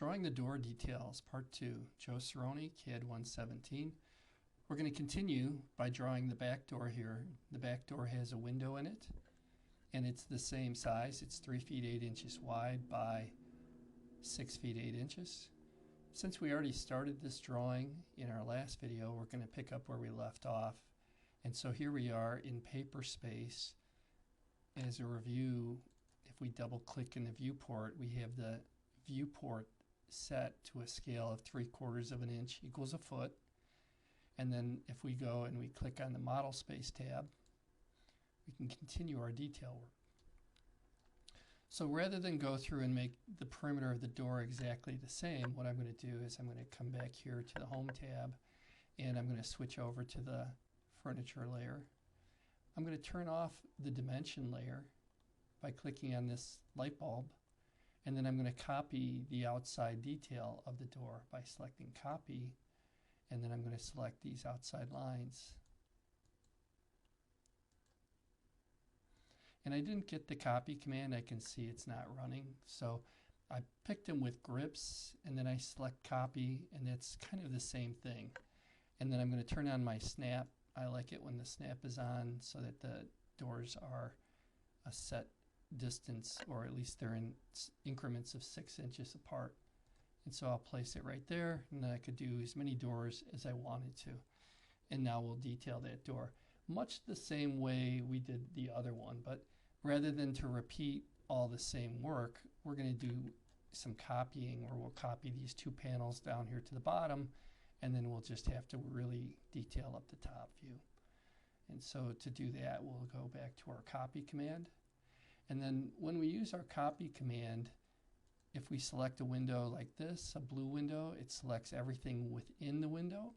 Drawing the door details, part 2, Joe Cerrone, CAD 117. We're going to continue by drawing the back door here. The back door has a window in it, and it's the same size. It's 3 feet 8 inches wide by 6 feet 8 inches. Since we already started this drawing in our last video, we're going to pick up where we left off. And so here we are in Paperspace. As a review, if we double click in the viewport, we have the viewport set to a scale of 3/4 of an inch equals a foot. And then if we go and we click on the Model Space tab, we can continue our detail work. So rather than go through and make the perimeter of the door exactly the same, what I'm going to do is I'm going to come back here to the Home tab, and I'm going to switch over to the Furniture layer. I'm going to turn off the Dimension layer by clicking on this light bulb, and then I'm going to copy the outside detail of the door by selecting Copy, and then I'm going to select these outside lines. And I didn't get the copy command. I can see it's not running. So I picked them with grips, and then I select copy, and it's kind of the same thing. And then I'm going to turn on my snap. I like it when the snap is on so that the doors are a set distance, or at least they're in increments of 6 inches apart. And so I'll place it right there, and then I could do as many doors as I wanted to. And now we'll detail that door much the same way we did the other one, but rather than to repeat all the same work, we're going to do some copying, where we'll copy these 2 panels down here to the bottom, and then we'll just have to really detail up the top view. And so to do that, we'll go back to our copy command. And then when we use our copy command, if we select a window like this, a blue window, it selects everything within the window.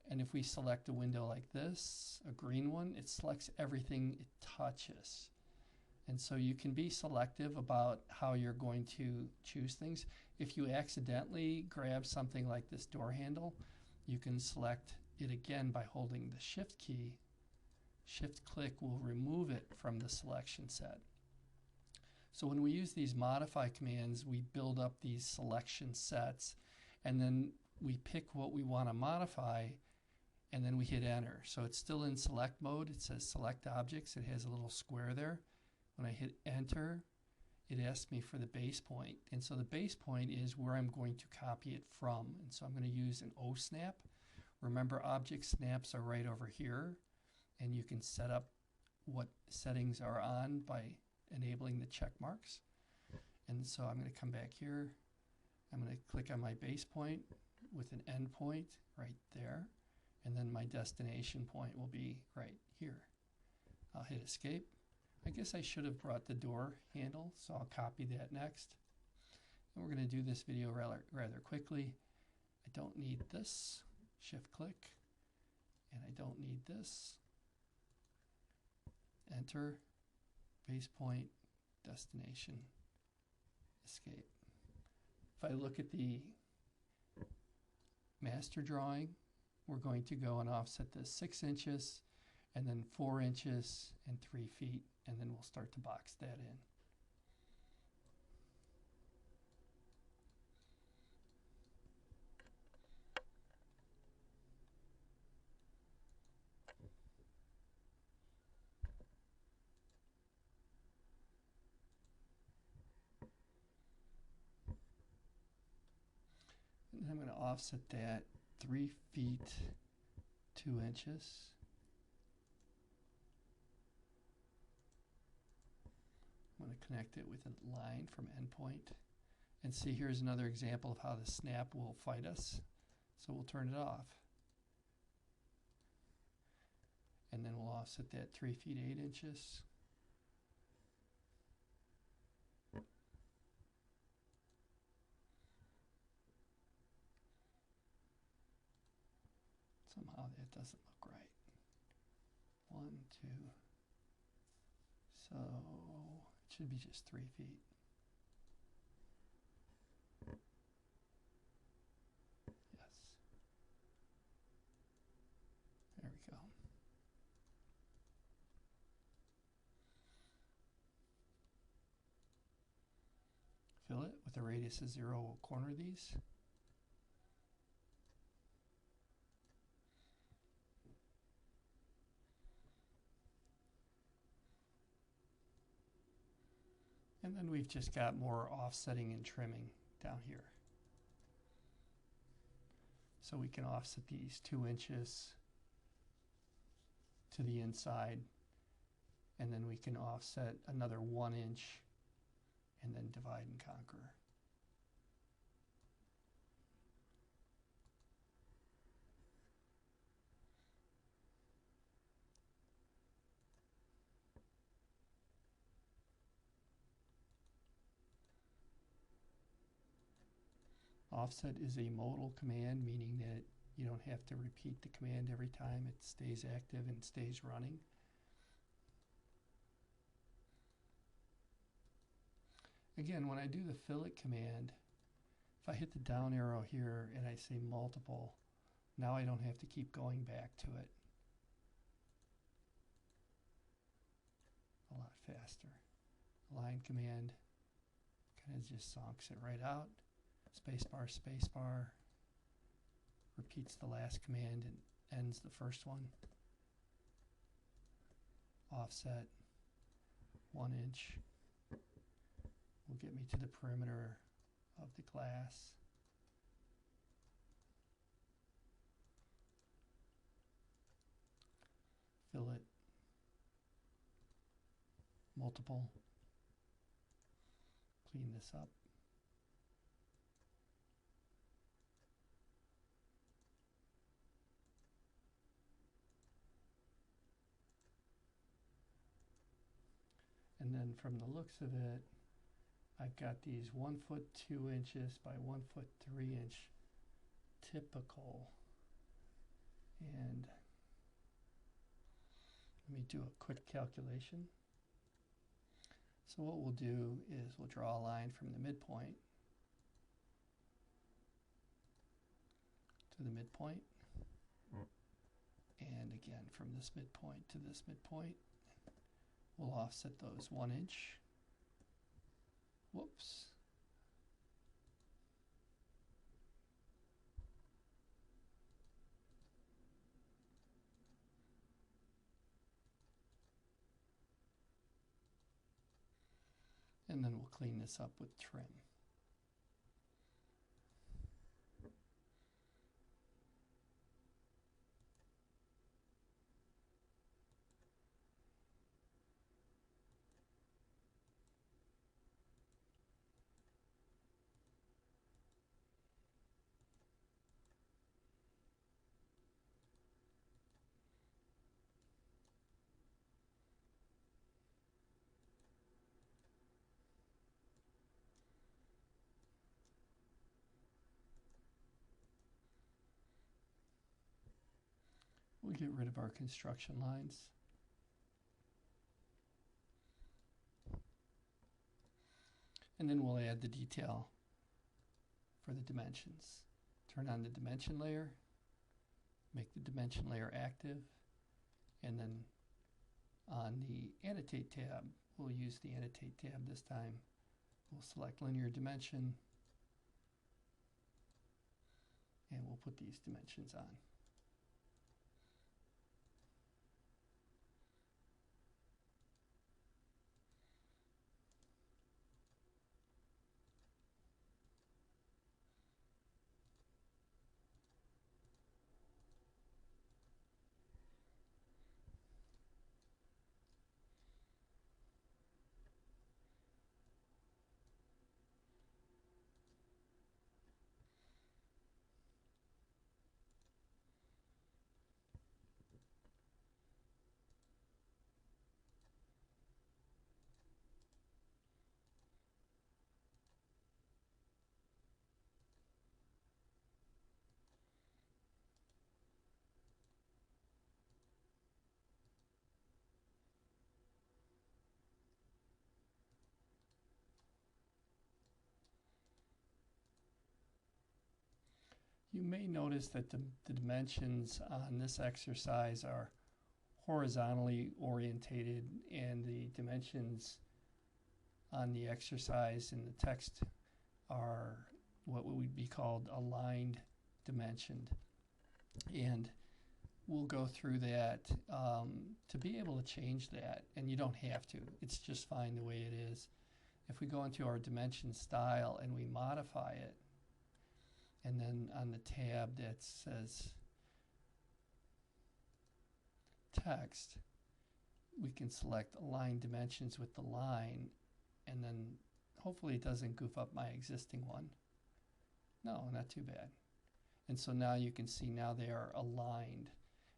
And if we select a window like this, a green one, it selects everything it touches. And so you can be selective about how you're going to choose things. If you accidentally grab something like this door handle, you can select it again by holding the Shift key. Shift click will remove it from the selection set. So when we use these modify commands, we build up these selection sets, and then we pick what we want to modify, and then we hit enter. So it's still in select mode. It says select objects. It has a little square there. When I hit enter, it asks me for the base point. And so the base point is where I'm going to copy it from. And so I'm going to use an O snap. Remember, object snaps are right over here, and you can set up what settings are on by enabling the check marks. And so I'm going to come back here. I'm going to click on my base point with an end point right there. And then my destination point will be right here. I'll hit escape. I guess I should have brought the door handle, so I'll copy that next. And we're going to do this video rather quickly. I don't need this. Shift click. And I don't need this. Enter. Base point. Destination. Escape. If I look at the master drawing, we're going to go and offset this 6 inches, and then 4 inches, and 3 feet, and then we'll start to box that in. And I'm going to offset that 3 feet 2 inches. I'm going to connect it with a line from endpoint. And see, here's another example of how the snap will fight us. So we'll turn it off. And then we'll offset that 3 feet 8 inches. Somehow that doesn't look right. 1, 2. So it should be just 3 feet. Yes. There we go. Fill it with with a radius of 0 will corner these. And then we've just got more offsetting and trimming down here. So we can offset these 2 inches to the inside, and then we can offset another 1 inch and then divide and conquer. Offset is a modal command, meaning that you don't have to repeat the command every time. It stays active and stays running. Again, when I do the fillet command, if I hit the down arrow here and I say multiple, now I don't have to keep going back to it. A lot faster. Line command kind of just zonks it right out. Spacebar, spacebar, repeats the last command and ends the first one. Offset, 1 inch, will get me to the perimeter of the glass. Fillet, multiple, clean this up. And then from the looks of it, I've got these 1 foot 2 inches by 1 foot 3 inch typical. And let me do a quick calculation. So what we'll do is we'll draw a line from the midpoint to the midpoint. And again, from this midpoint to this midpoint. We'll offset those 1 inch. Whoops. And then we'll clean this up with trim. We'll get rid of our construction lines. And then we'll add the detail for the dimensions. Turn on the dimension layer, make the dimension layer active, and then on the annotate tab, we'll use the annotate tab this time. We'll select linear dimension, and we'll put these dimensions on. You may notice that the dimensions on this exercise are horizontally orientated, and the dimensions on the exercise in the text are what would be called aligned dimensioned. And we'll go through that to be able to change that, and you don't have to. It's just fine the way it is. If we go into our dimension style and we modify it, and then on the tab that says text, we can select align dimensions with the line, and then hopefully it doesn't goof up my existing one. No, not too bad. And so now you can see now they are aligned.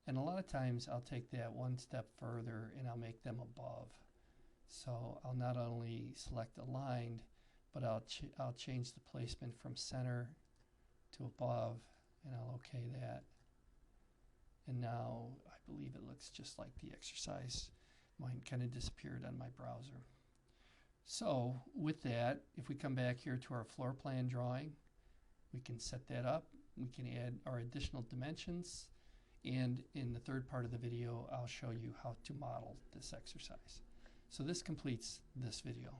And a lot of times I'll take that one step further and I'll make them above. So I'll not only select aligned, but I'll change the placement from center to above, and I'll okay that. And now I believe it looks just like the exercise. Mine kind of disappeared on my browser. So with that, if we come back here to our floor plan drawing, we can set that up. We can add our additional dimensions. And in the third part of the video, I'll show you how to model this exercise. So this completes this video.